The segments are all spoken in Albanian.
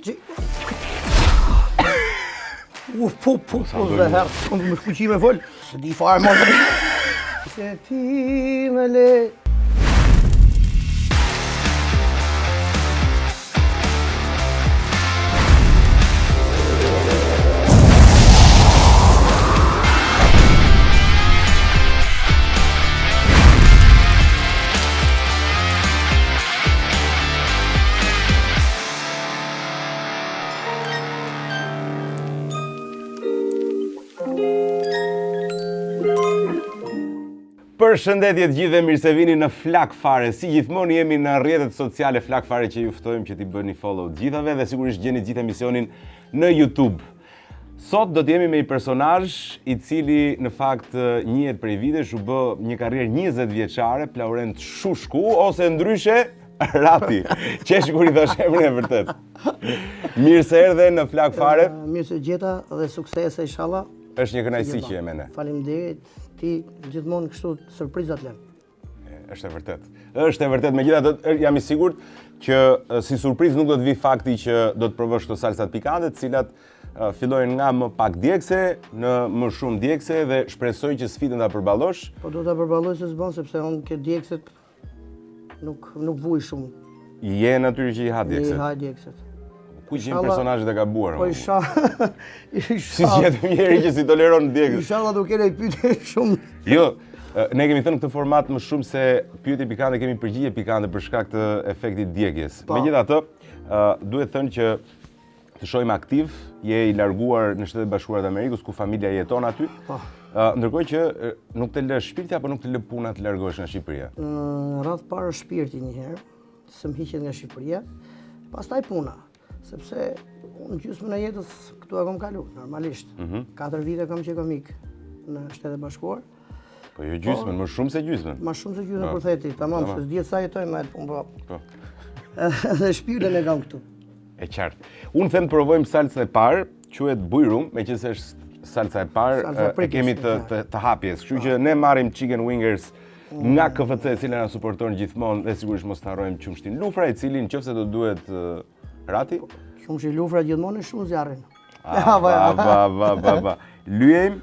Po, dhe herë, këmë më shkuqi me fol. Se di fare më. Se ti me le. Përshëndetje të gjithë dhe mirë se vini në Flak Fare. Si gjithmonë jemi në rrjetet sociale Flak Fare që ju ftojmë që t'i bëni follow gjithave dhe sigurisht gjeni gjithë emisionin në YouTube. Sot do t'jemi me një personazh i cili në fakt njihet prej vitesh, u bë një karrierë 20 vjeçare, Laurent Shushku ose ndryshe Rati. Qesh kur i thash emrin e vërtet. Mirë se erdhe në Flak Fare. Mirë se gjeta dhe suksese inshallah. Është një kënaqësi që jemi ne. Faleminderit. Ti gjithmonë kështu surprizat lën. Është e vërtet. Është e vërtet, megjithatë jam i sigurt që si surprizë nuk do të vi fakti që do të provosh këto salsat pikante, të cilat fillojnë nga më pak djegse në më shumë djegse dhe shpresoj që sfidën ta përballosh. Po do ta përballoj se s'bën sepse unë ke djegset nuk vuj shumë. Je natyrë që i ha djegset. I ha djegset. Ku gjin personazhet e gabuar? Po Si gjetëm njëri që si toleron djegës? Inshallah do kene pyetje shumë. Jo, ne kemi thënë këtë format më shumë se pyetje pikante, kemi përgjigje pikante për shkak të efektit djegjes. Megjithatë, duhet thënë që të shohim aktiv, je i larguar në Shtetet Bashkuara të Amerikës ku familja jeton aty. Ndërkohë që nuk të lë shpirti apo nuk të lë puna të largohesh nga Shqipëria. Radh parë shpirti një herë, se më hiqet nga Shqipëria, pastaj puna. Sepse unë gjysmën e jetës këtu e kam kalu, normalisht. 4 vite kam që komik në Shtetet Bashkuar. Po jo gjysmën, më shumë se gjysmën. Më shumë se gjysmën për theti, tamam, se s'dihet sa jetoj me atë punë. Po. Dhe shpirtën e kam këtu. E qartë. Unë them të provojmë salsa e parë, quhet bujrum, meqense është salsa e parë, e kemi të hapjes. Kështu që ne marrim chicken wingers nga KFC e cila na suporton gjithmonë dhe sigurisht mos të harrojmë qumshtin lufra, i cili nëse do duhet Rati? Qumshi lufra gjithmonë shumë zjarrin. Ba. Lyejm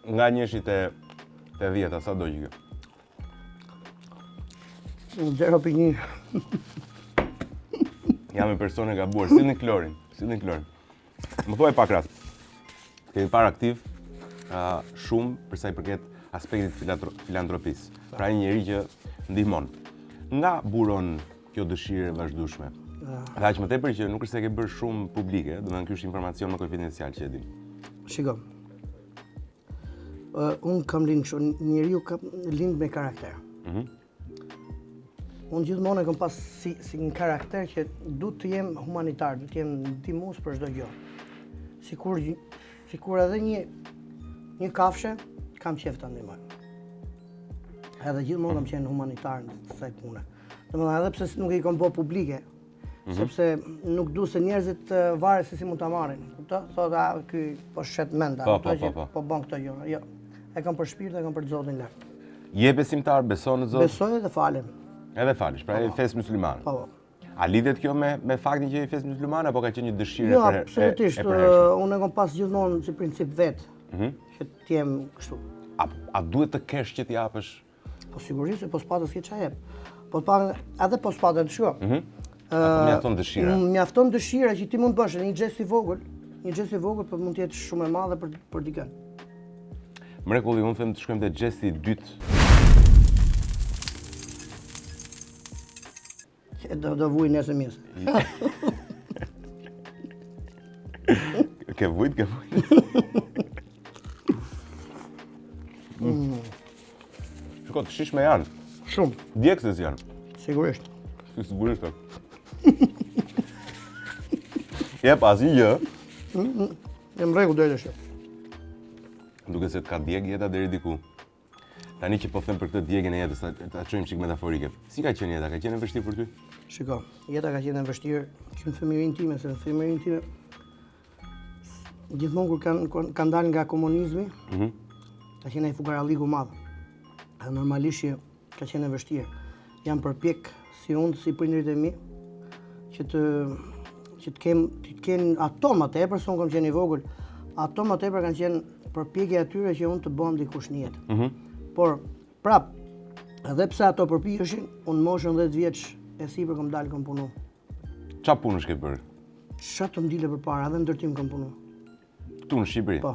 nga 1/10, sa do që kjo? 0.1. Jam e persone gabuar, sillni klorin. Më thuaj pak Rat. Kemi parë aktiv shumë për sa i përket aspektit filantropisë. Pra një njeri që ndihmon. Nga buron kjo dëshirë e vazhdueshme? Dhe aq më tepër që nuk është se ke bërë shumë publike, domethënë ky është informacion më konfidencial që e dim. Shiko. Unë kam lind kështu, njeriu ka lind me karakter. Unë gjithmonë kam pas si një karakter që duhet të jem humanitar, duhet të jem ndihmues për çdo gjë. Sikur edhe një kafshë kam qejf ta ndihmoj. Edhe gjithmonë kam qenë humanitar në kësaj pune. Domethënë edhe pse nuk i kam bë publike, sepse nuk du se njerëzit varet se si mund ta marrin. Kupton? Thotë ky po shet mend, po bën këtë gjë. Jo. E kam për shpirt, e kam për Zotin lart. Je besimtar, beson në Zot? Besoj dhe falem. Edhe falesh, pra je fes muslimane. Po. A lidhet kjo me faktin që je fes muslimane apo ka qenë një dëshirë jo, absolutisht. Unë e kam pas gjithmonë si princip vet. Që të jem kështu. A duhet të kesh që t'i japësh? Po sigurisht se po s'patës ke ç'a jep. Po edhe po s'patën shko. Mjafton dëshira. Mjafton dëshira që ti mund të bësh një gjest i vogël, po mund të jetë shumë e madhe për dikën. Mrekulli, unë them të shkojmë te gjesti i dytë. Do vuj nesër mirë. Ke vujt. Shko, të shishme janë. Shumë. Djegses janë. Sigurisht. Sigurisht. Jep, asnjë gjë. Jam rregull deri tash. Duke se të ka djeg jeta deri diku. Tani që po them për këtë djegjen e jetës, ta çojmë çik metaforike. Si ka qenë jeta? Ka qenë e vështirë për ty? Shiko, jeta ka qenë e vështirë që në fëmijërinë time, se në fëmijërinë time gjithmonë kur kanë dalë nga komunizmi, ka qenë ai fukaralliku i madh. Normalisht që ka qenë e vështirë. Jam përpjek si unë, si prindërit e mi, që të kenë ato më tepër, se unë kam qenë i vogël, ato më tepër kanë qenë përpjekje atyre që unë të bëhem dikush në jetë. Por, prap, edhe pse ato përpjekeshin, unë moshën 10 vjeç e sipër kam dalë kam punu. Qa punësh ke bërë? Qa të mdile për para, edhe ndërtim kam punu. Këtu në Shqipëri? Po.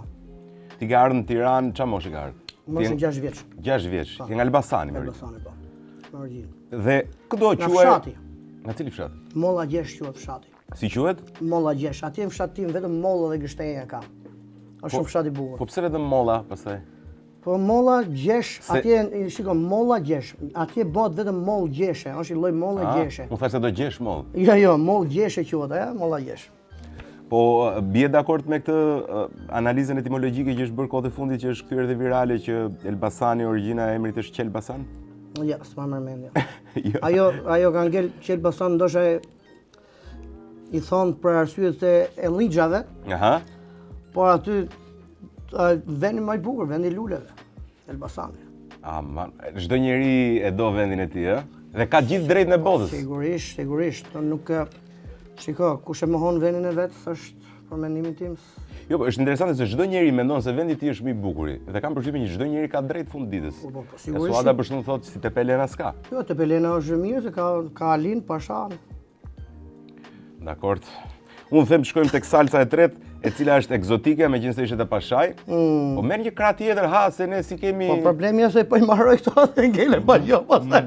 Ti ke ardhur në Tiranë, qa moshë ke ardhur? Moshën 6 vjeç. 6 vjeç. Ke nga Elbasani, Nga më Elbasani, po. Në Origjinë. Dhe këdo Nga quaj... fshati. Nga cili fshat? Molla Gjesh quhet fshati. Si quhet? Molla Gjesh. Atje në fshat tim vetëm molla dhe gështenja ka. Është shumë fshat i bukur. Po pse vetëm molla, pastaj? Po Molla Gjesh, atje shiko Molla Gjesh. Atje bëhet vetëm moll gjeshe, është i lloj molle gjeshe. Mu thash se do gjesh moll. Jo, moll gjeshe quhet, Molla Gjesh. Po bie dakord me këtë analizën etimologjike që është bërë kohët e fundit që është kthyer dhe virale që Elbasani origjina e emrit është Qelbasan? Ja, s'ma merr mendja. Jo. Ajo ka ngel Qelbasan ndoshta i thon për arsyet e ligjave, Aha. por aty vendi më i bukur, vendi i luleve, Elbasani. Çdo njeri e do vendin e tij, ë? Dhe ka gjithë drejtën e botës. Sigurisht, nuk shiko, kush e mohon vendin e vet, është për mendimin tim. Jo, po është interesante se çdo njeri mendon se vendi i tij është më i bukuri. Dhe kam përshtypjen që çdo njeri ka drejt fund ditës. Po, sigurisht. Suada për shkak thotë si te Pelena s'ka. Jo, te Pelena është mirë se ka Alin Pashan. Dakord. Unë them të shkojmë tek salsa e tretë, e cila është egzotike, megjithëse ishte te Pashaj. Po merr një krah tjetër se ne si kemi. Po problemi është se po i mbaroj këto dhe ngele pa jo pastaj.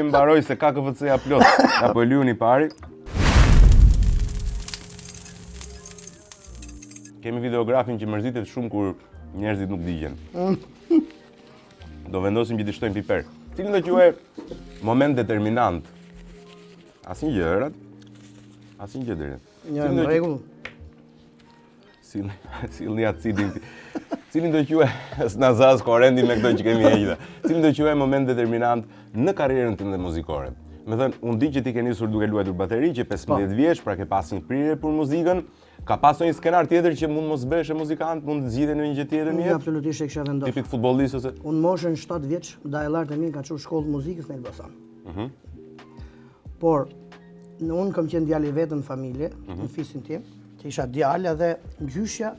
Mbaroj se ka KFC-ja plot. Apo e lyuni pari. Kemi videografin që mërzitet shumë kur njerëzit nuk digjen. Do vendosim që t'i shtojmë piper. Cilin do quaj moment determinant? Asnjë gjë, ërat? Asnjë gjë deri. Jo, në rregull. Sillni acidin. Cilin do quaj snazas korendi me këto që kemi hequr. Cilin do quaj moment determinant në karrierën tënde muzikore? Me thënë, unë di që ti ke nisur duke luajtur bateri, që 15 vjeç, pra ke pas një prirje për muzikën. Ka pasur një skenar tjetër që mund mos bëhesh muzikant, mund të zgjidhe në një gjë tjetër në jetë? Absolutisht e kisha vendosur. Tipit futbollist ose? Unë moshën 7 vjeç, dajallart e mi ka çuar shkollë muzikës në Elbasan. Por unë kam qenë djalë i vetëm në familje, në fisin tim, që isha djalë dhe gjyshja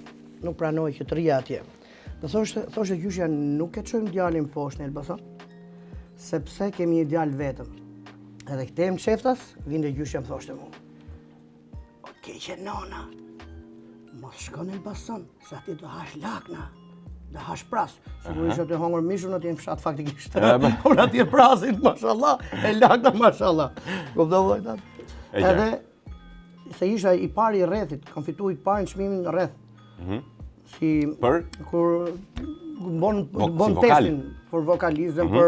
nuk pranoi që të rija atje. Dhe thoshte gjyshja nuk e çojmë djalin poshtë në Elbasan, sepse kemi një djalë vetëm. Edhe kthehem çeftas, vinte gjyshja më thoshte mua. Okej, që nona. Mos shkon në Elbasan, se aty do hash lakna, do hash pras. Sigurisht të hongër mishun aty në fshat faktikisht. Por aty prasin, mashallah, e lakna mashallah. Kuptoj atë. Edhe se isha i pari i rrethit, kam fituar i parin çmimin rreth. Si për kur bon si testin për vokalizëm,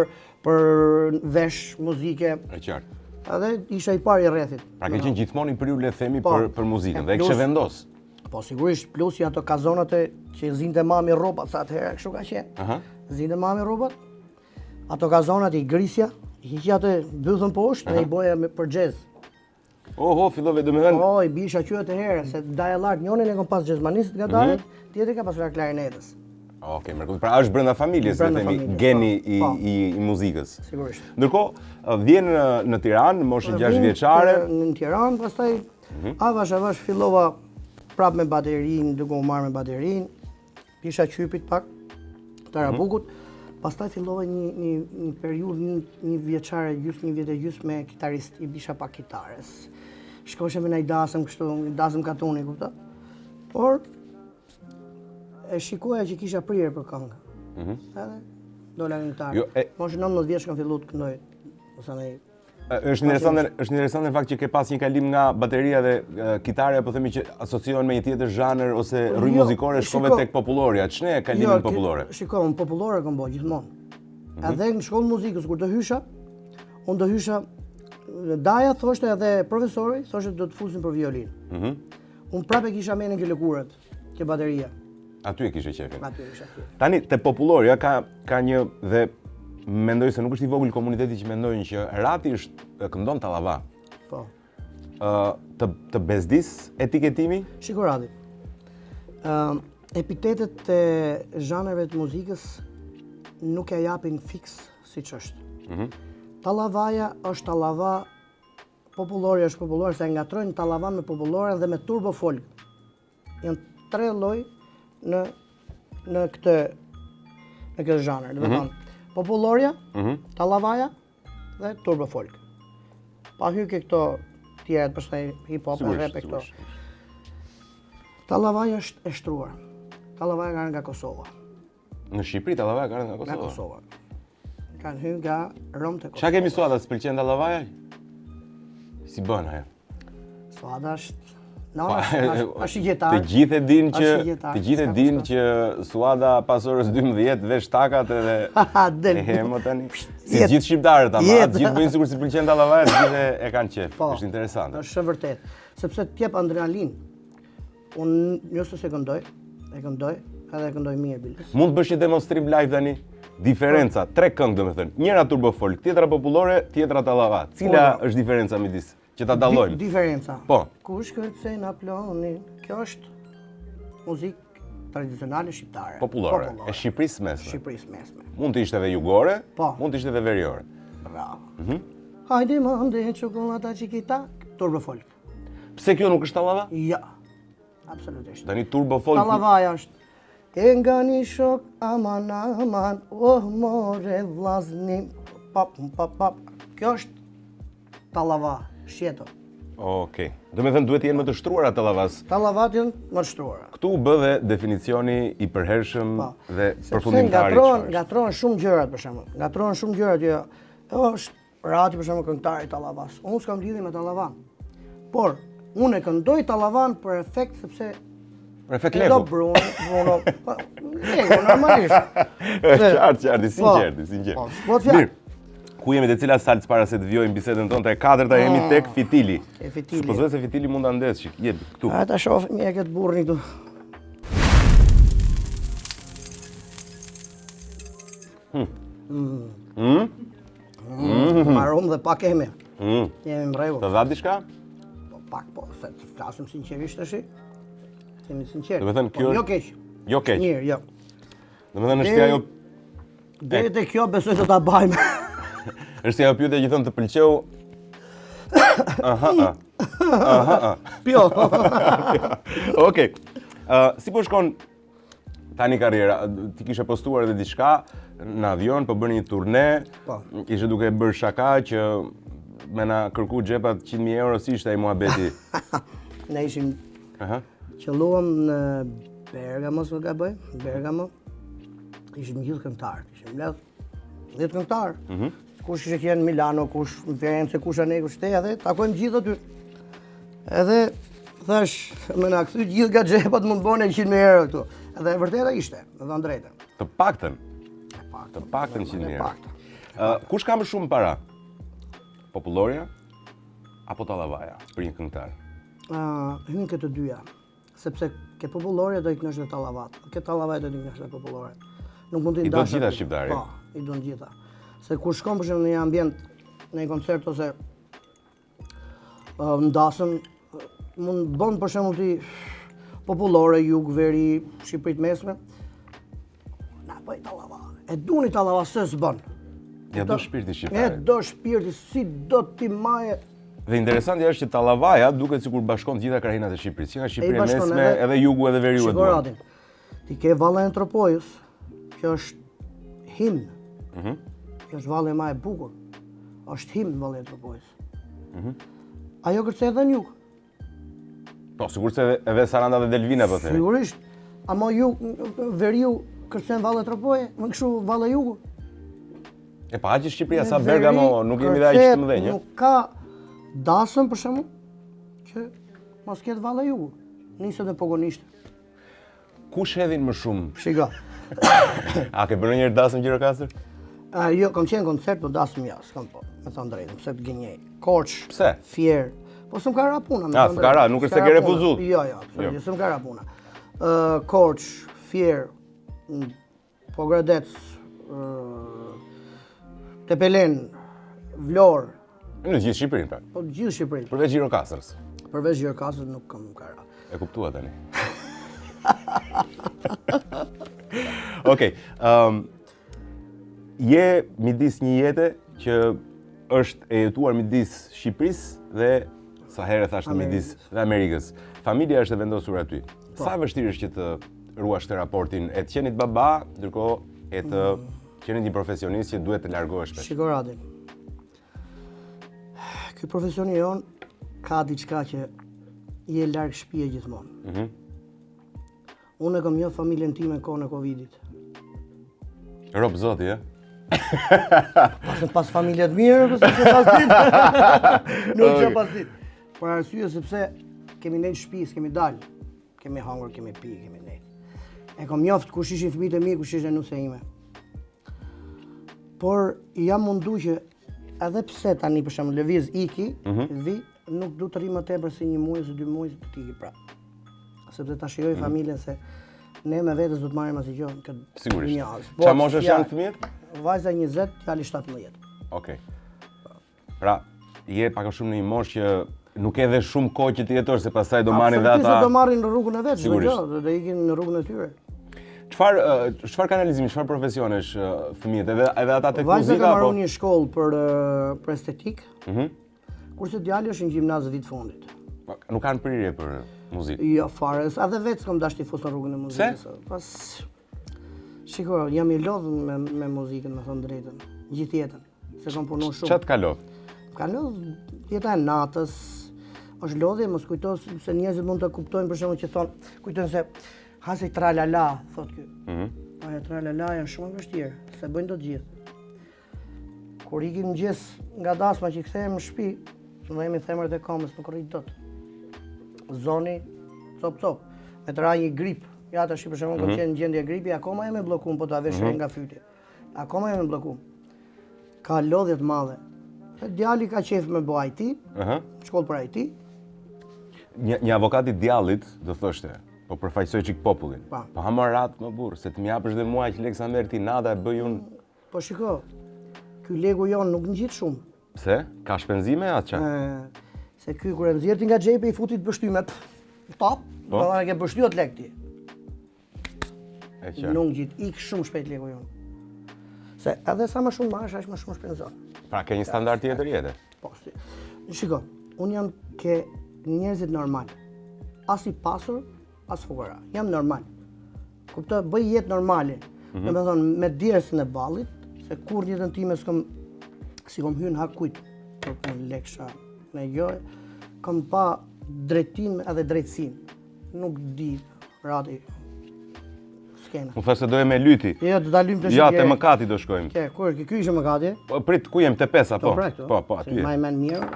për vesh muzike. E qartë. Edhe isha i pari i rrethit. Pra ke qenë gjithmonë i priur le të themi për muzikën dhe e kishe vendos. Po sigurisht, plus ato kazonat që zinte mami rrobat, sa atëherë kështu ka qenë. Zinte mami rrobat. Ato kazonat i grisja, i hiqja atë bythën poshtë dhe i boja për xhez. Oho, fillove domethënë. Po, i bisha qytet e herë, se dajallart njërin e kam pas xhezmanistë gataret, tjetri ka pasur klarinetës. Okej, mërkut. Pra është brenda familjes, le të themi, geni i muzikës. Sigurisht. Ndërkohë, vjen në Tiranë, në moshën 6 vjeçare. Në Tiranë, pastaj avash fillova prap me baterinë, duke u marrë me baterinë, pisha qypit pak, tarabukut, pastaj fillova një periudhë, një vjeçare gjysmë, një vjet e gjysmë me kitarist, i bisha pak kitares. Shkoshe me një dasëm kështu, dasëm katuni, kupta? Por, e shikoja që kisha prirje për këngë. Edhe dola në gitarë. Moshën 19 vjeç kam filluar të këndoj. Është interesante në fakt që ke pas një kalim nga bateria dhe kitare, apo themi që asociohen me një tjetër zhanër ose rrymë muzikore, shkove tek populloria. Ç'ne e kalimin popullore? Shiko, unë popullore kam bërë gjithmonë. Edhe në shkollën muzikës kur do hysha, unë do hysha Daja thoshte edhe profesori, thoshte do të fusin për violinë. Unë prapë kisha menën që lëkurët, që bateria. Aty e kishe qefin. Aty e kisha qefin. Tani, te populloria ka një dhe mendoj se nuk është i vogël komuniteti që mendojnë që Rati këndon tallava. Po. Të bezdis etiketimi? Shiko Rati. Epitetet e zhanreve të muzikës nuk ja japin fiks siç është. Tallavaja është tallava, popullore është popullore, se ngatrojnë tallavan me popullore dhe me turbo folk. Janë 3 lloj në këtë zhanër. Do të thonë, populloria, tallavaja dhe turbo folk. Pa hyrë ke këto tjerat, pastaj hip hop, rap e këto. Tallavaja është e shtruar. Tallavaja ka nga Kosova. Në Shqipëri tallavaja ka nga Nga Kosova. Kanë hyrë nga Rom të Kosova. Çka kemi suada, s'pëlqen tallavaja? Si bën ajo? Suada është është gjetar. Të gjithë e dinë që Suada pas orës 12 vesh takat edhe e hemo tani. Si gjithë shqiptarët ama, të gjithë bëjnë sikur si pëlqen tallavaja, të gjithë e kanë qef. Është interesante. Është vërtet. Sepse të jep adrenalin. Unë nëse se këndoj, edhe e këndoj mirë biles. Mund të bësh një demonstrim live tani? Diferenca, 3 këngë domethënë. Njëra turbo folk, tjetra popullore, tjetra tallava. Cila është diferenca midis? Që ta dallojmë. Diferenca. Po. Kush kërcej na plonin? Kjo është muzikë tradicionale shqiptare. Popullore. E Shqipërisë mesme. Shqipërisë mesme. Mund të ishte edhe jugore, Po. mund të ishte edhe veriore. Bravo. Hajde mande çokolata chiquita, turbo folk. Pse kjo nuk është tallava? Ja. Absolutisht. Tani turbo folk. Tallavaja është e nga një shok aman aman, oh more vllaznim, pap. Kjo është tallava, shjeto. Okej. Do me thënë duhet të jenë më të shtruara tallavas. Tallavat janë më të shtruara. Këtu bë dhe definicioni i përhershëm dhe përfundimtari. Ngatrohen shumë gjërat për shembull. Ngatrohen shumë gjërat që është Rati për shembull këngëtari i tallavas. Unë s'kam lidhje me tallavan. Por unë e këndoj tallavan për efekt sepse efekt Lego. Bruno. Lego normalisht. Qartë, sinqert. Po fjalë. Ku jemi te cila salc para se të vjojmë bisedën tonë, te e katërta jemi tek fitili. Te fitili. Supozoj se fitili mund ta ndes çik. Jep këtu. A ta shohim ja këtë burrin këtu. Marom dhe pak kemi. Jemi në rregull. Të dha diçka? Po pak po, se të flasim sinqerisht tash. Jemi sinqert. Do të thënë kjo jo keq. Jo keq. Mirë, jo. Do të thënë është ajo deri te kjo besoj se ta bajmë. Është ajo pyetje që thon të pëlqeu. Pjo. Okej. Si po shkon tani karriera? Ti kishe postuar edhe diçka në avion, po bëni një turne. Po. Ishe duke bërë shaka që me na kërku xhepat 100.000 euro, si ishte ai muhabeti? Ne ishim qëlluam në Bergamo, s'u gaboj, Bergamo. Ishim gjithë këngëtarë, ishim 10 këngëtarë. Kush ishte që në Milano, kush në Firenze, kush anë, kush te, edhe takojmë gjithë aty. Edhe thash, me na kthy gjithë nga xhepat mund të bëne 100.000 euro këtu. Edhe e vërteta ishte, me thënë drejtën. Të paktën 100.000 euro. Kush ka më shumë para? Populloria apo tallavaja për një këngëtar? Hyn këtë dyja. Sepse ke populloria do i kënaqësh dhe tallavat. Ke tallavaja do i kënaqësh dhe populloria. Nuk mund të i ndash. I do gjitha shqiptarit. Po, i do gjitha. Se kur shkon për shembull në një ambient, në një koncert ose ndasëm, mund bën për shembull ti popullore, jug, veri, Shqipërit mesme. Na bëj tallava. E duni tallava se s'bën. Ja do shpirti shqiptarit. E do shpirti, si do ti maje. Dhe interesante është që tallavaja duket sikur bashkon të gjitha krahinat e Shqipërisë, si nga Shqipëria mesme, edhe jugu edhe veriu e duan. Ti ke vallën e Tropojës, kjo është himn. Kjo është vallë më e bukur. Është himn vallë e Tropojës. Ajo kërcet edhe në jug. Po, sigurisht edhe Saranda dhe Delvina po themi. Sigurisht. Ama ju veriu kërcen vallë e Tropojë, më kështu vallë e jugut. E pa që Shqipëria sa Bergamo nuk jemi dhe aq të mëdhenj. Nuk ka dasëm për shembull që mos ketë vallë e jugut. Niset me pogonishtë. Kush hedhin më shumë? Shiko. A ke bërë njëherë dasëm Gjirokastër? Jo, kam qenë koncert, po dasëm ja, s'kam po, me thënë drejtën, pse të gënjej. Korç. Pse? Fier. Po s'm ka ra puna, me thënë drejtën. S'ka ra, nuk është se ke refuzu. Jo, s'm ka ra puna. Korç, Fier, Pogradec, Tepelen, Vlorë. Në gjithë Shqipërinë, pra. Po gjithë Shqipërinë. Përveç Gjirokastërës. Përveç Gjirokastërës nuk kam ka ra. E kuptua tani. Okej. Je midis një jete që është e jetuar midis Shqipërisë dhe sa herë thashë midis dhe Amerikës. Familja është e vendosur aty. Sa vështirë është që të ruash këtë raportin e të qenit baba, ndërkohë e të qenit një profesionist që duhet të largohesh shpesh? Shiko Radi, ky profesioni jon ka diçka që je larg shtëpie gjithmonë. Unë e kam njoh familjen time në kohën e Covidit. Rob zoti, e? Pas familje të mirë, pas pas ditë. Nuk që pas ditë. Për arsye sepse kemi nejtë shtëpi, kemi dalë. Kemi hangër, kemi pi, kemi nejtë. E kam njoftë kush ishin fëmijët e mi, kush ishte nuse ime. Por jam mundu që edhe pse tani për shembull lëviz iki, vi, nuk du të rri më tepër se 1 muaj ose 2 muaj të tiki prapë. Sepse ta shijoj familjen se ne me vetës do të marrim asgjë këtë. Sigurisht. Çfarë moshesh janë fëmijët? Vajza 20, djali 17. Okej. Pra, je pak a shumë në një moshë që nuk e dhe shumë kohë që të jetosh, se pastaj do marrin dhe ata. Absolutisht do marrin në rrugën e vet, Sigurisht. do ikin në rrugën e tyre. Çfarë kanalizimi, çfarë profesionesh fëmijët? Edhe ata tek Vajza muzika ka apo? marrë një shkollë për estetik. Kurse djali është në gjimnaz vit fundit. Nuk kanë prirje për muzikë. Jo, fare, edhe vetë s'kam dashur të fus në rrugën e muzikës. Pas shiko, jam i lodhur me muzikën, me thënë drejtën, gjithë jetën, se kam punuar shumë. Çfarë të kalon? Ka lodh jeta e natës, është lodhje, mos kujto se njerëzit mund të kuptojnë për shembull që thonë, kujtojnë se hasi tralala, thotë ky. Aja tralala janë shumë e vështirë, se bëjnë dot gjithë. Kur ikim mëngjes nga dasma që kthehem në shtëpi, do jemi themrat e kamës, nuk rrit dot. Zoni cop. Me të raj një grip. Ja tash për shembull ka qenë në gjendje gripi, akoma jam e bllokuar, po ta vesh nga fytyrja. Akoma jam e bllokuar. Ka lodhje të madhe. Djali ka qef me bëj IT, shkollë për IT. Një avokat i djallit, do thoshte, po përfaqësoj çik popullin. Po hamarat më burr, se të më japësh dhe mua që leksa merr ti nada e bëj unë. Po shiko. Ky legu jon nuk ngjit shumë. Pse? Ka shpenzime atë çka? Se ky kur e nxjerrti nga xhepi i futit bështymet. Top, po ke bështyot lek ti. Nuk ngjit, ik shumë shpejt legu jon. Se edhe sa më shumë marrësh, aq më shumë shpenzon. Pra ke një standard tjetër jete? Po, shiko, unë jam ke njerëzit normal. As i pasur, as fukara. Jam normal. Kuptoj, bëj jetë normale. Domethënë me djersën e ballit, se kur jetën time si kom hyrë në hak kujt për punë leksha. Në jo, kam pa drejtim edhe drejtësinë. Nuk di, Radi, skena. Më thashë se doje me lyti. Jo, do ta lym të shkoj. Ja, te mëkati do shkojmë. Ky ishte mëkati? Po prit, ku jem te pesa, po. Po, aty. Më mend mirë.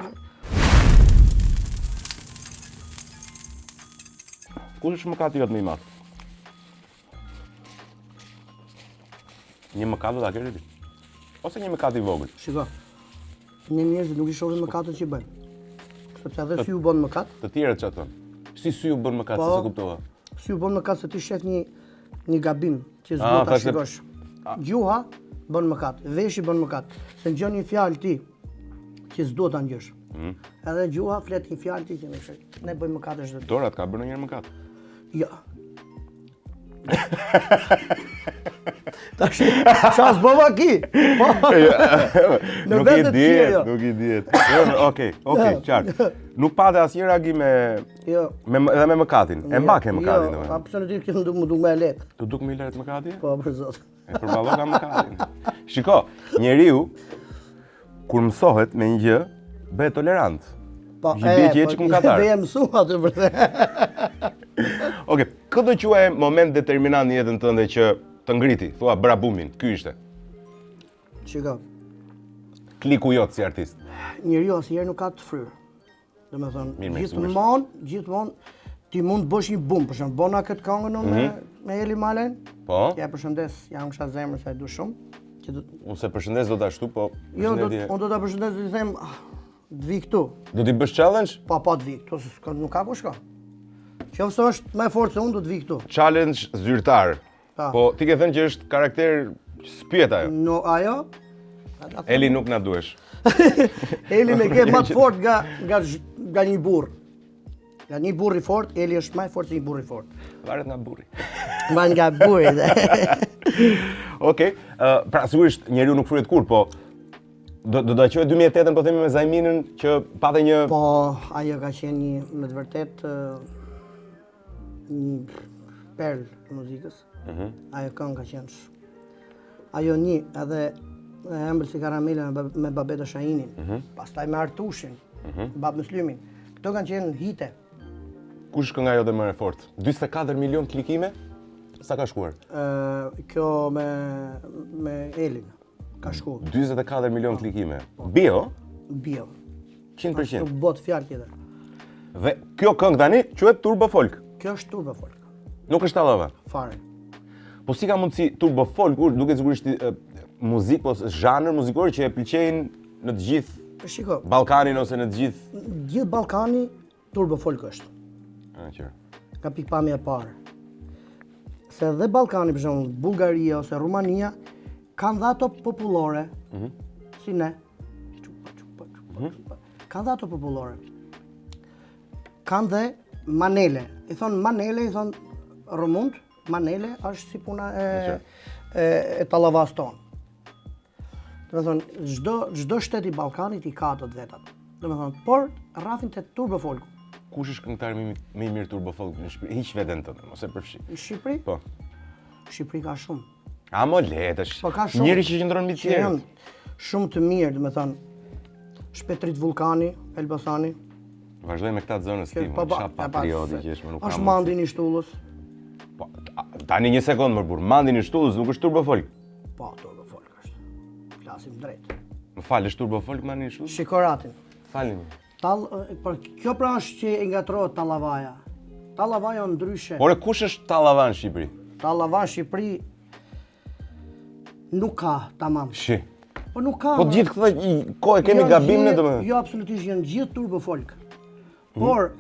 Ku është mëkati jot më i madh? Një mëkat do ta keni ti. Ose një mëkat i vogël. Shiko. Ne njerëzit nuk i shohin mëkatet që bëjnë. Sepse edhe sy u bën mëkat. Të tjerët çfarë thonë? Si sy u bën mëkat, se kuptova. Sy u bën mëkat se ti shef një gabim që s'do ta shikosh. Gjuha bën mëkat, veshi bën mëkat. Se ngjon një fjalë ti që s'do ta ngjosh. Edhe gjuha flet një fjalë ti që nuk sheh. Ne bëjmë mëkate çdo ditë. Dorat ka bërë ndonjëherë mëkat? Jo. Tash, çfarë s'bova ki? Nuk i diet. Okej, qartë. Nuk pate asnjë reagim edhe me mëkatin. E mbake mëkatin domethënë. Jo, absolutisht që më duk më lehtë. Tu duk më lehtë mëkati? Po, për zot. E përballon ka mëkatin. Shiko, njeriu kur mësohet me një gjë, bëhet tolerant. Po, e mësua atë vërtet. Okej, këtë do quaj moment determinant në jetën tënde që të ngriti, thua bëra bumin, ky ishte. Shiko. Kliku jot si artist. Njeriu asnjëherë nuk ka të fryrë. Domethënë, gjithmonë ti mund të bësh një bum, për shembull, bona këtë këngën me Eli Malen. Po. Ja përshëndes, jam kisha zemrën se e du shumë. Unë se përshëndes do ta ashtu, po. Jo, unë do ta përshëndes dhe të them, të vi këtu. Do t'i bësh challenge? Po, të vi këtu, se nuk ka ku shko. Qoftë është më fort se unë, do të vi këtu. Challenge zyrtar. Po ti ke thënë që është karakter spjet ajo. No, ajo? Eli nuk na duhesh. Eli me ke më të fort nga një burr. Nga një burr i fort, Eli është më i fortë se një burr i fort. Varet nga burri. Varet nga burri. Okej, pra sigurisht njeriu nuk fryhet kur, po Do ta quaj 2008-ën po themi me Zajminën që pate një Po, ajo ka qenë një, me të vërtet, një perl të muzikës. Ajo këngë ka qenë ajo një, edhe ëmbël si karamele me Babeta Shahinin, pastaj me Artushin, Bab Muslimin. Këto kanë qenë hite. kush kënga jote më e fortë? 44 milion klikime? Sa ka shkuar? Kjo me Elin ka shkuar. 44 milion klikime. Bio? Bio. 100%. Nuk bot fjalë tjetër. Dhe kjo këngë tani quhet Turbo Folk. Kjo është turbo folk. Nuk është tallava. Fare. Po si ka mundësi Turbo Folk, duket sigurisht muzikë po zhanër muzikor që e pëlqejnë në të gjithë Shiko, Ballkanin ose në të gjithë. gjithë Ballkani turbo folk është. Qartë. Ka pikpamje e parë. Se dhe Ballkani, për shembull, Bullgaria ose Rumania kanë dhe ato popullore, si ne. Kanë dhe ato popullore. Kanë dhe manele. I thonë manele, i thonë rëmund, manele është si puna e tallavas tonë. Do të thonë, çdo shtet i Ballkanit i ka ato të vetat. Do të thonë, por rrafin te turbo folku. Kush është këngëtari më i mirë Turbo Folk në Shqipëri? Hiq veten tënde, mos e përfshi. Në Shqipëri? Po. Shqipëri ka shumë. A mo letësh. Po ka shumë. Njëri që qëndron mbi të Që tjerë. janë shumë të mirë, do të thonë, Shpetrit Vulkani, Elbasani. Vazhdoj me këta zonës tim. Po, Çfarë patrioti që është, më nuk ka. Është Mandin i Shtullës. Po, tani një sekond më burr. Mandin i Shtullës nuk është Turbo Folk. Po, turbo folk është. Flasim drejt. Më fal, është Turbo Folk Mandin i Shtullës? Shikoratin. Falni. Por kjo pra është që i ngatrohet Tallavaja. Tallavaja ndryshe. Ore kush është tallava në Shqipëri? Tallava në Shqipëri nuk ka tamam. Shi. Po nuk ka. Po gjithë këtë kohë kemi gabim ne domethënë. Jo, absolutisht janë gjithë turbo folk. Por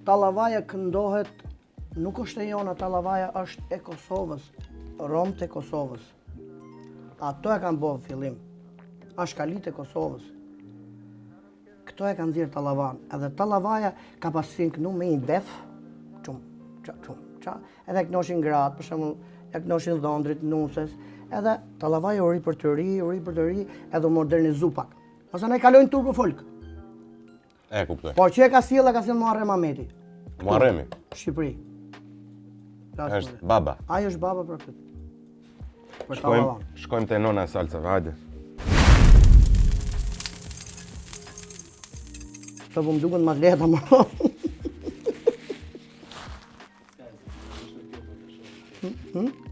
Tallavaja këndohet, nuk është e jona, Tallavaja është e Kosovës, Romët e Kosovës. Ato e kanë bërë fillim. Ashkalit e Kosovës. Këto e kanë nxjerr Tallavan. Edhe Tallavaja ka pas kënu me një bef, edhe kënoshin gratë, për shembull, ja kënoshin dhëndrit, nuses, edhe Tallavaja u ri për të ri, edhe u modernizu pak. Ose ne kalojnë turbo folk. E kuptoj. Po që e ka sjell Muharrem Ahmeti. Muharremi. Shqipëri. Është baba. Ai është baba për këtë. Për Tallavan. Shkojmë te nona e salsave, hajde. Të po më duken ma lehta më.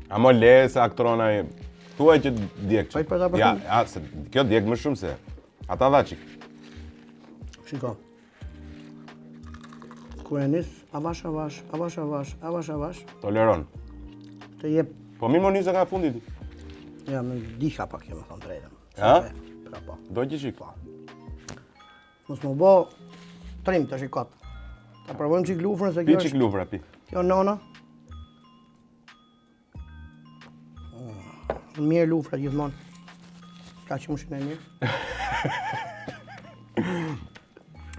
A mo le se aktrona i... Thuaj që djek që... Po, për Ja, se kjo djek më shumë se... Ata dha qik. Shiko. Kur e nis, avash, Toleron. të jep, Po mi mo njëse ka fundit. ja, më diha pak që më thonë drejtën. Ha? Pra po. Do që qik. Mos më bo trim të shikot. Ta provojmë qik lufrën se Pi kjo qik është... lufra, pi. Kjo nona. Mirë lufra gjithmonë. Ka që mushin e mirë.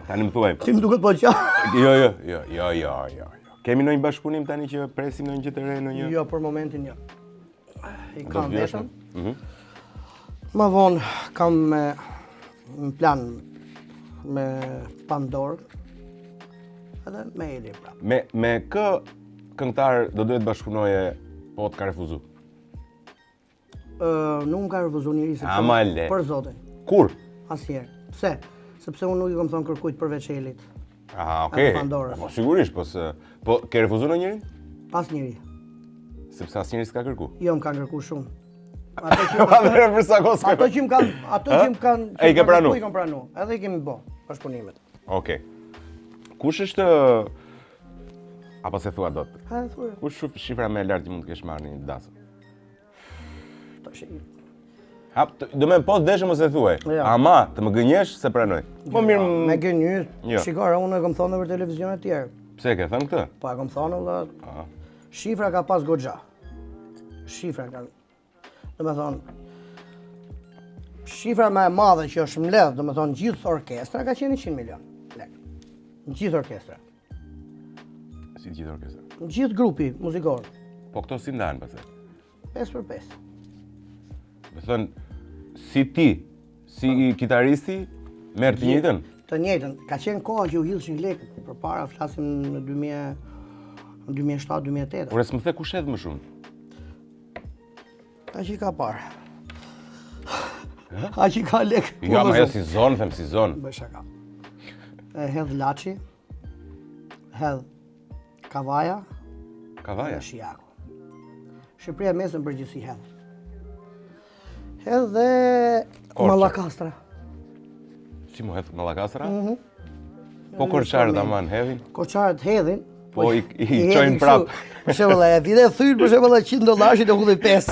Tani më thuaj. Ti më duket po qa. Jo. Kemi ndonjë bashkëpunim tani që presim ndonjë gjë të re ndonjë? Jo, për momentin jo. I Do kam të vjesh, vetëm. Më vonë kam në plan me Pandorë edhe me Eli prapë. Me kë këngëtar do duhet bashkëpunoje po të ka refuzu? Nuk më ka refuzu njëri sepse Ama le. për zotin, Kur? asnjëherë. Pse? Sepse unë nuk i kam thonë kërkujt përveç Elit. Okej. Pandorës. Po sigurisht, po ke refuzu në njërin? Asnjëri. Sepse asnjëri s'ka kërku. Jo, më kanë kërkuar shumë. Ato Atëherë për sa kohë s'ka Ato që më kanë, E i ke pranu? I kam pranu. Edhe i kemi bë bashkëpunimet. Okej. Kush është apo se thua dot? Ha, thuaj. Kush është shifra më e lartë që mund të kesh marrë në dasëm? Tash Do me po deshëm ose thuaj. Ja. Ama të më gënjesh se pranoj. Po mirë. Me gënjy. Jo. Shikore, unë e kam thonë për televizion e tjerë. Pse ke thënë këtë? Po e kam thonë valla. Shifra ka pas goxha. Shifra ka. Do me thonë, shifra më e madhe që është mbledh, do me thonë gjithë orkestra ka qenë 100 milion lekë. Gjithë orkestra. Si gjithë orkestra. Gjithë grupi muzikor. Po këto si ndahen pastaj? 5 për 5. Me thënë, si ti, Si kitaristi, merr të njëjtën? Të njëjtën. Ka qenë koha që u hidhshin lekët, përpara flasim në 2007-2008. Por s'më the kush hedh më shumë? Aq i ka parë. Aq i ka lekë. Jo, ma jo si zonë, them si zonë. Bëj shaka. Hedh Laçi, hedh Kavaja, Kavaja. Shiaku. Shqipëria e Mesme në përgjithësi hedh. Hedh dhe Korçë. Mallakastra. Si mu hedh Mallakastra? Po korçarët aman hedhin? Korçarët hedhin. Po i çojnë prap. Për shembull, e vide thyrë për shembull $100 do hulli 5.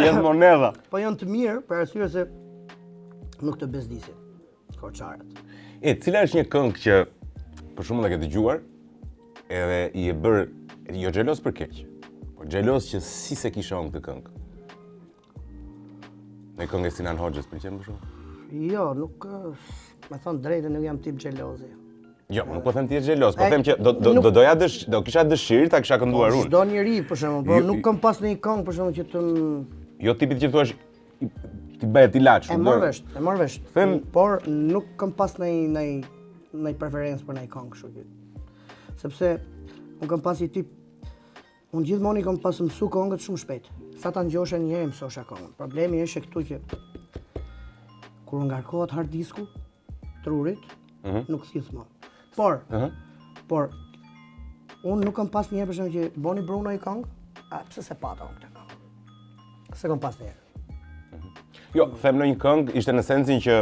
Janë monedha. Po janë të mirë për arsye se nuk të bezdisin korçarët. Cila është një këngë që për shembull e ke dëgjuar edhe i e bër jo xhelos për keq, por xhelos që si se kisha unë këtë këngë. Në këngë e Sinan Hoxhës pëlqen më shumë? Jo, nuk, me thonë drejtë, nuk jam tip xhelozi. Jo, nuk po them ti je xhelos, po them që do kisha dëshirë ta kisha kënduar unë. Çdo njeri për shembull, por nuk kam pas në një këngë për shembull që të Jo tipit që thuash ti bëhet i laç. e marr vesh. Por nuk kam pas në preferencë për ndonjë këngë kështu që. Sepse unë kam pas i tip unë gjithmonë kam pas mësu këngët shumë shpejt. Sa ta ngjosha një herë mësosha këngën. Problemi është këtu që kur ngarkohet hard disku trurit, nuk thith më. Por unë nuk kam pas një herë për shembull që Boni Bruno i këngë, pse se pata unë këtë këngë. Se kam pas një herë. Jo, them në një këngë ishte në sensin që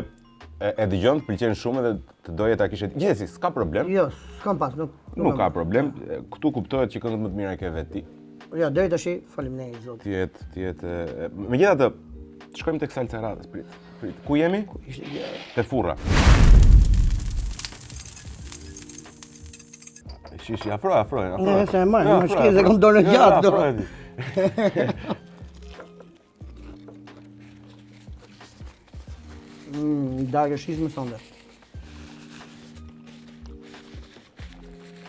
e dëgjon, pëlqen shumë edhe të doje ta kishe. Gjithsesi, s'ka problem. Jo, s'kam pas, Nuk ka problem. Këtu kuptohet që këngët më të mira e ke vetë ti. Jo, deri tash, faleminderit zot. Ti jetë. Megjithatë, shkojmë tek Salsa Radhës. Prit. Ku jemi? Te Furra. Shishi, afro. Ne se më shkëze kam dorën gjatë do. Dagë shiz më sonde.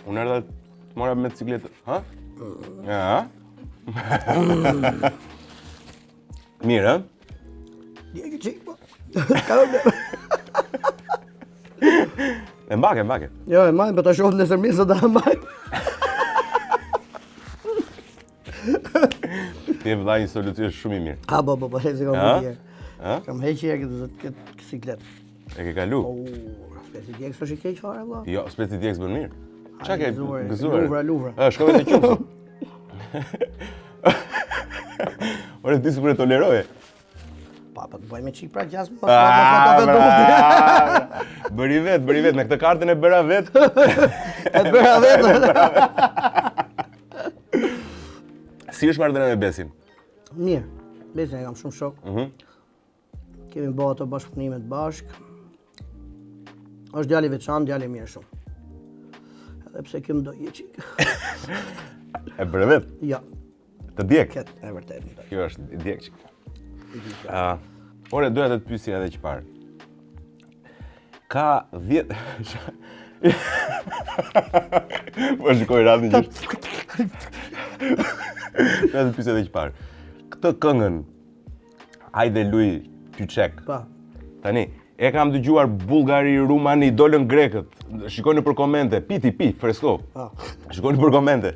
Unë erdha të mora me cikletë. Ha? Ja. Mirë, ë? Djegi çik po. E mbake. Jo, e majmë, për ta shohëm nesër mirë se ta majmë. Ti e vëlla një solucion shumë i mirë. Po, hezi kam bërë. Ha? Kam heqë këtë siklet. E ke kalu? Speci djegës është i keq fare, vëlla? Jo, speci djegës bën mirë. Qa ke gëzuar? Luvra. Shkove të qumësë. Ore, ti super e toleroje. Pa, të bëj me qik pra gjasë, mos Bëri vet, me këtë kartën e bëra vet. E bëra vet. Si është marrëdhënia me Besin? Mirë, Besin e kam shumë shok. Kemi bërë ato bashkëpunimet bashkë. Është djali veçantë, djali mirë shumë. Edhe pse kjo më do je qik. E bëre vet? Jo. Të djeg? Këtë, e vërtet më do. Kjo është djeg qik. Ore, doja të të pyesja edhe që parë. Ka 10... Po shikoj radhën që është. Doja të të pyesja edhe që parë. Këtë këngën, hajde luj Tyçek. Pa. Tani, e kam dëgjuar Bullgari, Rumani, dolën grekët. Shikoni për komente, pi, fresko. Shikoni për komente.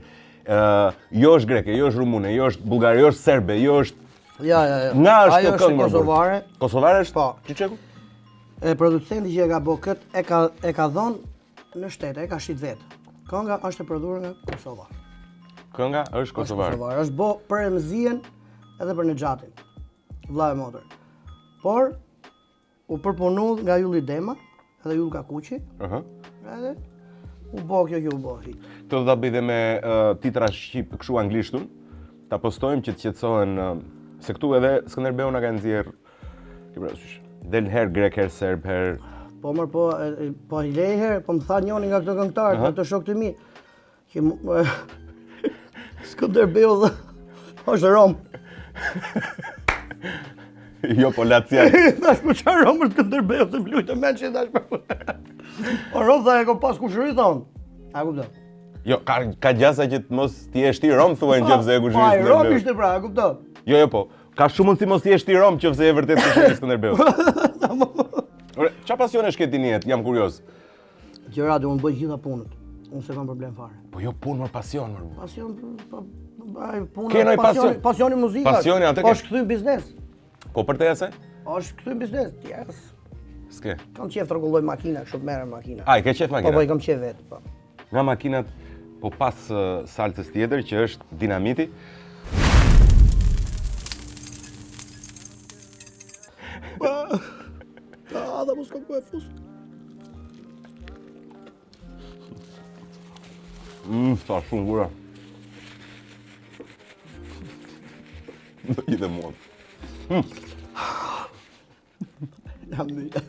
Jo është greke, jo është rumune, jo është bullgare, jo është serbe, jo është... Ja. Nga është Ajo të këngë më kosovare. Kosovare është? Po. Tyçeku? Producenti që e ka bërë këtë, e ka dhënë në shtetë, e ka shit vetë. Kënga është e prodhuar nga Kosova. Kënga është kosovare. Është bërë për Emzien edhe për Nexhatin, vëlla e motër. Por, u përpunu nga Ylli Dema, edhe Yll Kakuqi, edhe u bo kjo u bo hit. Këtë do ta bëj dhe me titra shqip kështu anglishtun, ta postojmë që të qetësohen, se këtu edhe Skënderbeu na ka nxjerr, del herë grek, herë serb, herë... Po i lej herë, po më tha njoni nga këto këngëtarë, nga të shokët e mi, që Skënderbeu dhe është Rom. Jo, po Lacian. Thash për çfarë Rom është Skënderbeu, të më lujtë me që thash për... O Rom tha e kom pas kushëri, thonë. A kupton? Jo, ka gjasa që mos ti e shti Rom, thua në gjëpse e kushëri Skënderbeu. Rom ishte pra, a kupton? Jo, po. Ka shumë mundësi mos jesh ti rom nëse je vërtet këshillë Skënderbeut. Ore, çfarë pasionesh ke ti në jetë? Jam kurioz. Gjëra do unë bëj gjitha punët. Unë s'kam problem fare. Po jo punë, më pasion, më. Pasion, Kenoj pasion. Pasioni muzika. Pasioni atë ke. Është kthy biznes. Po për te ase? Është kthy biznes. Yes. S'ke. Kam qef të rregulloj makina, kështu merrem makina. Ai, ke qef Po, makina? i kam qef vetë, po. Nga makinat, po pas salcës tjetër që është dinamiti. Dhe mos kam ku e fus. Sa shumë gura. Do i dhe mod. Jam mytë.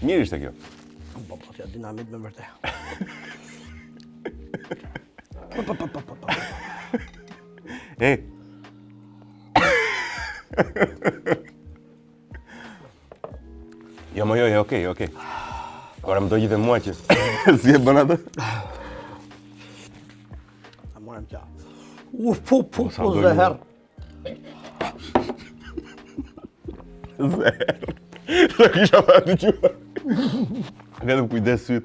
Mirë ishte kjo. Po, t'ja dinamit me vërtet. E. Jo, okej. Ora më do gjithë mua që si e bën atë? A morëm qa. Po, sa do zëher. Zero. Sa kisha pa të gjuar. Vetëm kujdes syt.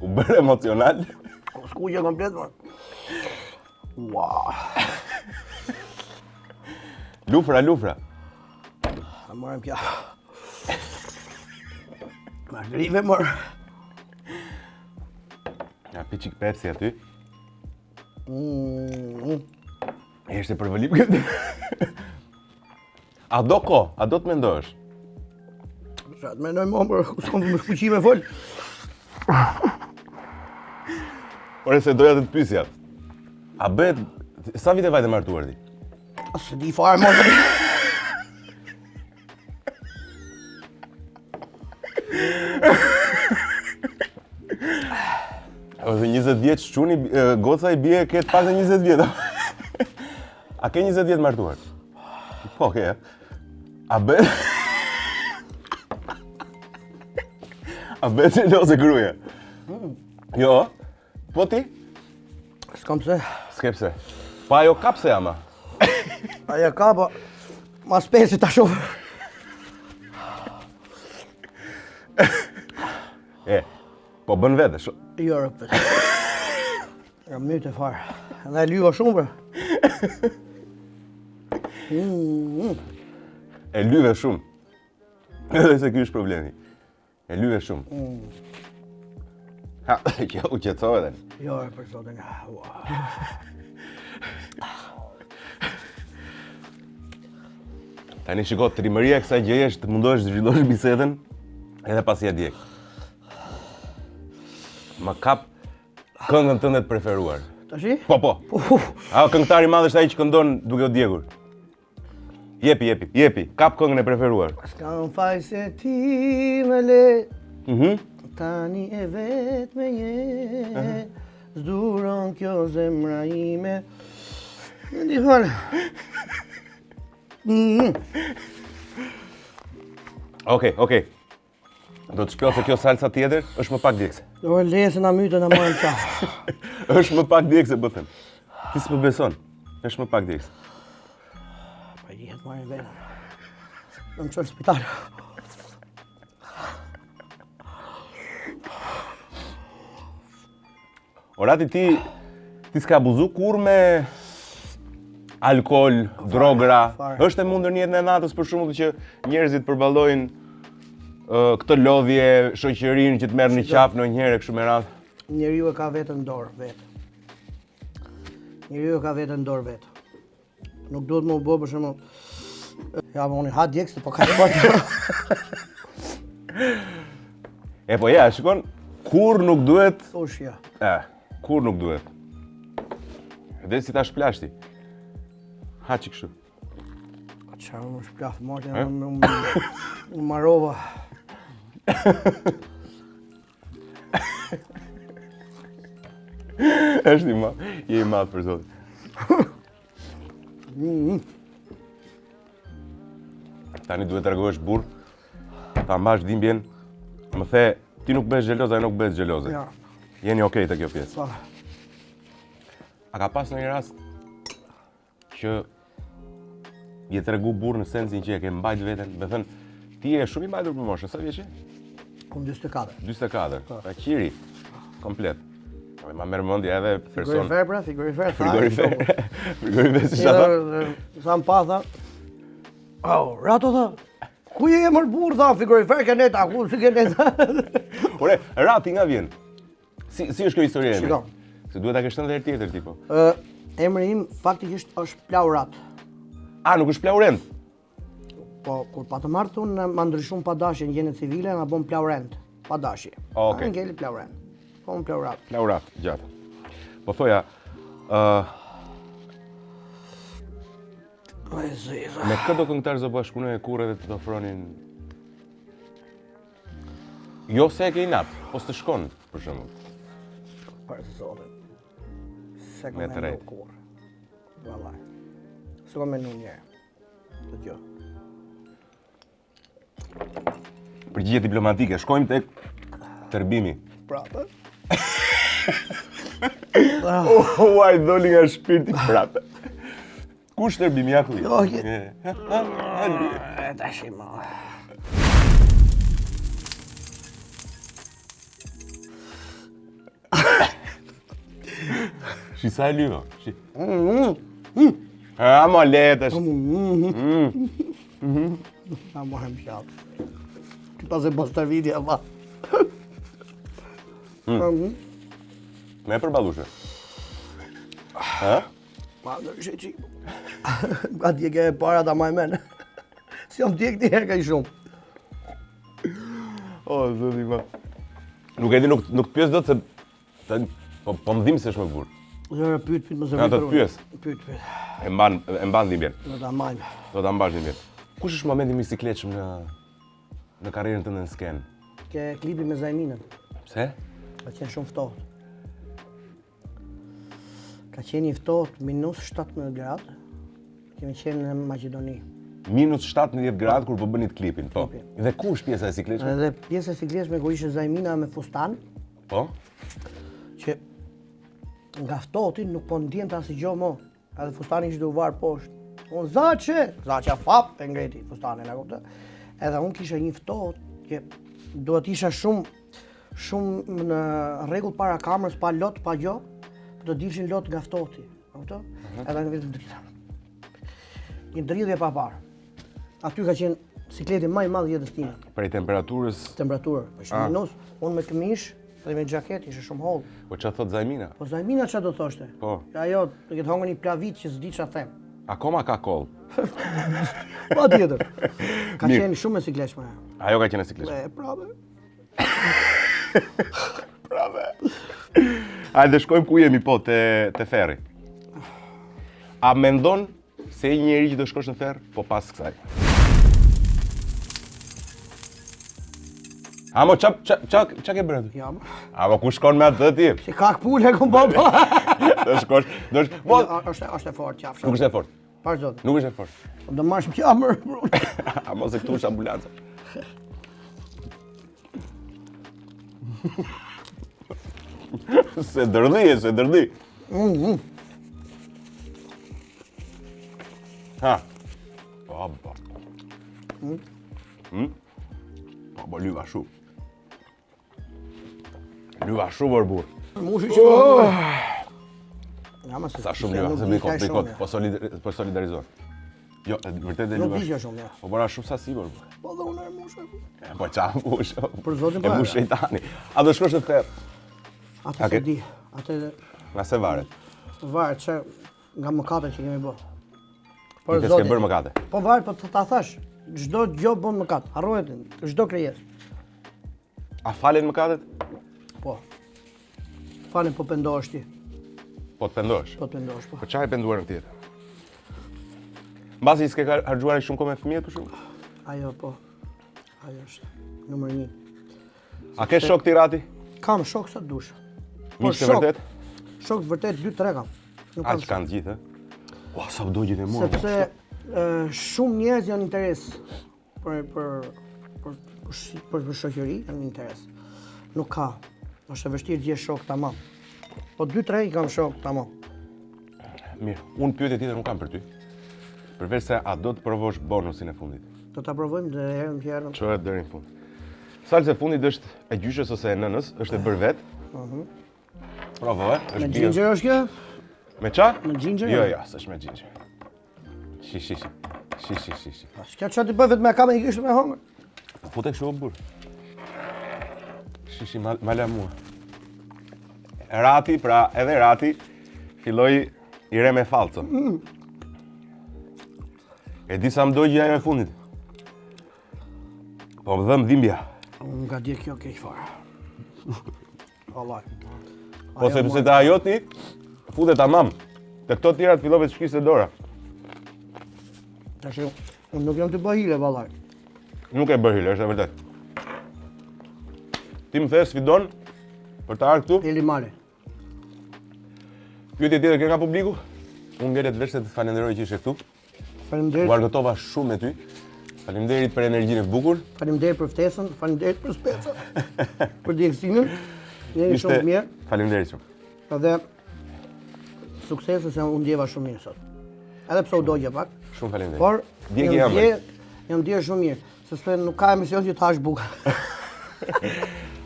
U bërë emocional. Skuqe komplet, man. Ua. Lufra. A morëm qa. Ma grive, mor. Ja, pi qik Pepsi aty. E ishte për vëllim këtë. A do të mendosh? Sa të mendoj më, por s'kam më shkuqi me fol. Ore se doja të pyesja. A bëhet sa vite vajte martuar ti? Se di fare, mor. Ose 20 vjeç çuni goca i bie ke pak se 20 vjet. A ke 20 vjet martuar? Po, ke. A bëhet A bëhet xheloze gruaja? Jo. Po ti? S'kam pse. S'ke pse. Po ajo ka pse ama. Aja ka, po. Ma spesi ta shoh. Po bën vete. Jo, rëpët. Jam mytë e fare. Edhe e lyva shumë, bre. E lyve shumë. Edhe se ky është problemi. E lyve shumë. Ha, që u qetësove tani. Jo, e për sote nga. Tani shiko, trimëria e kësaj gjëje është të mundohesh të zhvillosh bisedën edhe pasi ja djeg. Ma kap këngën tënde të preferuar. Tashi? Po. A këngëtari i madh është ai që këndon duke u djegur. Jepi. Kap këngën e preferuar. S'kam faj se ti me le. Tani e vet me je. Zduron kjo zemra ime. Në di fare. Okej. Do të shpjell se kjo salsa tjetër është më pak djegse. Do e le se na mytë na marrëm qa. Është më pak djegse, po them. Ti s'më beson. Është më pak djegse. Pa i jetë marrën vetën. Do më qërë spital. Orati ti s'ka abuzu kur me alkool, drogra. Fare. Është e mundur në jetën e natës për shembull që njerëzit përballojnë këtë lodhje, shoqërinë që të merr në qaf ndonjëherë kështu me radhë. Njeriu e ka vetën në dorë, vetë. Njeriu e ka vetën në dorë, vetë. Nuk duhet më u bë për shembull. Ja, më unë ha djekës, po ka shport. E po ja, shikon, kur nuk duhet, Ush, ja. kur nuk duhet. Dhe si ta shplashti. Ha që kështu. Qarë më shplaf, marrë unë marova. Është i madh, je i madh për zotin. Tani duhet të reagohesh burr, ta mbash dhimbjen, më the, ti nuk bëhesh xheloze, ai nuk bëhet xheloze. Ja. Jeni okej te kjo pjesë. Pa. A ka pas ndonjë rast që je tregu burr në sensin që e ke mbajt veten, me thënë ti je shumë i mbajtur për moshën, sa vjeç je? Unë 44. 44. Pa qiri komplet. Ma merr mendje edhe person. Frigorifer. Frigorifer si çfarë? Sa më pa tha. Oh, Rato tha. Ku je mër burr tha, frigorifer ke neta, ku si ke neta? Ore, Rati nga vjen. Si është kjo historia e Shiko. Se duhet ta kesh thënë herë tjetër tipo. Emri im faktikisht është Plaurat. A, nuk është Plaurent? Po, kur pa të marrë unë ma ndryshum pa dashje në gjene civile, nga bom Plaurent, pa dashje. Okej. Ngeli Plaurent. Po unë Plaurat. Plaurat, gjatë. Po thoja, me këto këngëtar zë bashkunoj e kurre dhe të ofronin... Jo se e ke inat, po s'të shkon, për shembull. Për zotin. Se Me kom të menu rejtë. kur. Vallaj. Se kom menu njerë. Të gjo. Përgjigje diplomatike, shkojmë tek tërbimi. Prapë. Uaj, doli nga shpirti prapë. Kush tërbimi ja thuj? Jo, je. Tashi ma. Shi sa e lyva? A, mo letesh. A morëm qatë. Ti pas e posta vidja, va. Me përballushe. Ha? Ma në rëshe qipu. Ka tjek e para ta majmen. Si jam tjek një herë ka i shumë. O, zoti ma. Nuk e di, nuk të pyes dot se... Po më dhimë se është më burr. Zërë, pyet më se Ja, do të pyes. Pyet. E mban dhimbjen. Do ta majmë. Do ta mbash dhimbjen. Kush është momenti më i sikletshëm në karrierën tënde në sken? Ke klipi me Zajminën. Pse? Ka qenë shumë ftohtë. Ka qenë i ftohtë minus 17 gradë. Kemi qenë në Maqedoni. Minus 17 gradë kur po bënit klipin, po. Dhe ku është pjesa e sikletshme? Edhe pjesë e sikletshme ku ishte Zajmina me fustan, Po? që nga ftohti nuk po ndjente asgjë mo. Edhe fustani ishte u var poshtë. Unë Zaçja fap e ngreti fustanin, e kuptoj. Edhe unë kisha një ftohtë që duhet isha shumë në rregull para kamerës, pa lot, pa gjë, do dilshin lot nga ftohti, e kuptoj? Edhe në vetëm drita. Një dridhje pa parë. Aty ka qenë sikleti më i madh i jetës time. Prej temperaturës... Temperaturë, ishte minus, unë me këmish dhe me xhaket ishte shumë holl. Po ç'a thot Zajmina? Po Zajmina ç'a do thoshte? Po. Ajo, do të hongën një plavit që s'di ç'a them. Akoma ka koll. Pa tjetër. Ka qenë shumë e sikletshme. Ajo ka qenë e sikletshme. Prapë. Prave. Hajde shkojmë ku jemi po, te ferri. A mendon se një njeri që do shkosh në ferr, po pas kësaj? Amo, qa ke bërë aty? Jam. Amo, ku shkon me atë ti? Si kak pule kom baba. Do shkosh, Është e fortë qafsha. Nuk është e fortë. Par zot. Nuk është e fortë. Do marrsh më qamër. Amo, se këtu është ambulanca. Se dërdhi. Ha. Baba. Baba, lyva shumë. Lyva shumë vër burr. Mushi që... Ja, Sa shumë lyva, se bëj kot, po solidarizohen. Jo, vërtet e Nuk lyva. disha shumë, ja. Po bëra shumë sasi vër burr. Po dhe unë e mushë. Po qa mush. Për zotin E pa. mush shejtani. A do shkosh në ferr? Atë se di. Atë Nga se varet. varet që nga mëkatet që kemi bë. Ti s'ke bërë mëkate. Po varet, po ta thash. Çdo gjë bën mëkat. Harrohet çdo krijesë. A falen mëkatet? Po. Falen po pendohesh ti. Po të pendosh. Po të pendohesh po. Po qa e penduar në tjetër? Mbasi s'ke harxuar shumë kohë me fëmijët për shumë? Ajo po. Ajo është numër 1. A ke shok ti Rati? Kam shok sa dush. Miq të vërtet? Shok vërtet 2-3 kam. Nuk kam Aq kanë gjithë, ë? Ua, sa do gjithë e mua. sepse shumë njerëz janë interes për shoqëri, janë interes. Nuk ka. Është e vështirë të gjesh shok tamam. Po 2-3 kam shok tamam. Mirë, unë pyetje tjetër nuk kam për ty. Përveç se a do të provosh bonusin e fundit. Do ta provojmë dhe herën tjetër. Çohet deri në fund. Salsa e fundit është e gjyshes ose e nënës, është e bërë vet. Provo, Me ginger është kjo? Me qa? Me ginger? Jo, s'është me ginger. Shi. S'ka çfarë të bëj vetëm me kamë i kishte me hongër. Fute kështu o burr. Shi, mala mua. Rati, pra edhe Rati, filloi i re me falcën. E di sa më dojë ajo e fundit. Po më dhëm dhimbja. Unë nga dje kjo keq fare. Vallaj. Po sepse të ajo ti, futet tamam. Te këto tjera të fillove të shkiste dora. Tash unë nuk jam të bëj hile vallaj. Nuk e bërë hile, është e vërtet. Ti më the sfidon për të ardhur këtu. Eli male. Pyetje tjetër ke nga publiku? Unë ngjelet veç se të falenderoj që ishe këtu. U Faleminderit. argëtova shumë me ty. Faleminderit për energjinë e bukur. Faleminderit për ftesën, faleminderit për specën. Për djegësinën. Jeni shumë të mirë. Faleminderit shumë. Edhe suksese se unë ndjeva shumë mirë sot. Edhe pse u dogja pak, Shumë faleminderit. por Djegje jam. jam ndjer shumë mirë, sepse nuk ka emision që të hash bukë.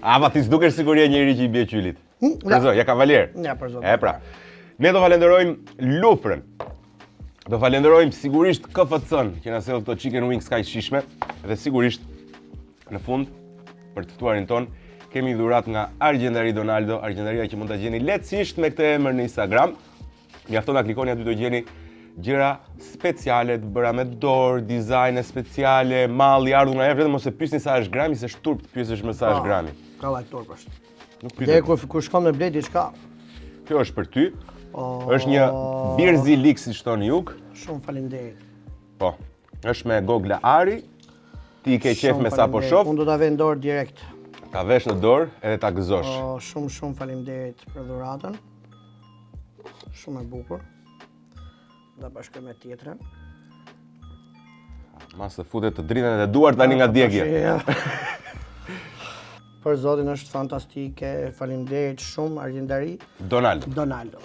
Ama ti s'dukesh sigurisht e njëri që i bie qylit. Përzo, ja kavalier. Ja, për zotin. E pra. Ne do falenderojmë Lufrën. Do falenderojmë sigurisht KFC-n që na sjell këto chicken wings kaq shishme dhe sigurisht në fund për të ftuarin ton kemi dhuratë nga Argjendari Donaldo, argjendaria që mund ta gjeni lehtësisht me këtë emër në Instagram. Mjafton ta klikoni aty do gjeni gjëra speciale të bëra me dorë, dizajne speciale, malli ardhur nga vetëm mos e pyesni sa është grami, se është turp të pyesësh më sa është grami. Ka lajtor përsh. Nuk Deri pyet. kur shkon me blet diçka. Kjo është për ty. Është një Birzi Lik si thoni jug. Shumë faleminderit. Po. Është me gogla ari. Ti i ke qef me sa po shoh. Unë do ta vë në dorë direkt. Ta vesh në dorë edhe ta gëzosh. Shumë faleminderit për dhuratën. Shumë e bukur. Da bashkë me tjetrën. Mas të futet të dritën e duar tani nga djegja. Për zotin është fantastike. Faleminderit shumë Argjendari Donaldo. Donaldo.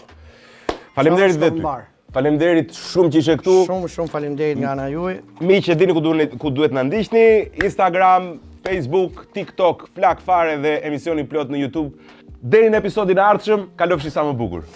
Faleminderit Shumë dhe ty. mbar. Faleminderit shumë që ishe këtu. Shumë faleminderit nga ana juaj. Miq që dini ku duhet na ndiqni, Instagram, Facebook, TikTok, Flak Fare dhe emisioni plot në YouTube. Deri në episodin e ardhshëm, kalofshi sa më bukur.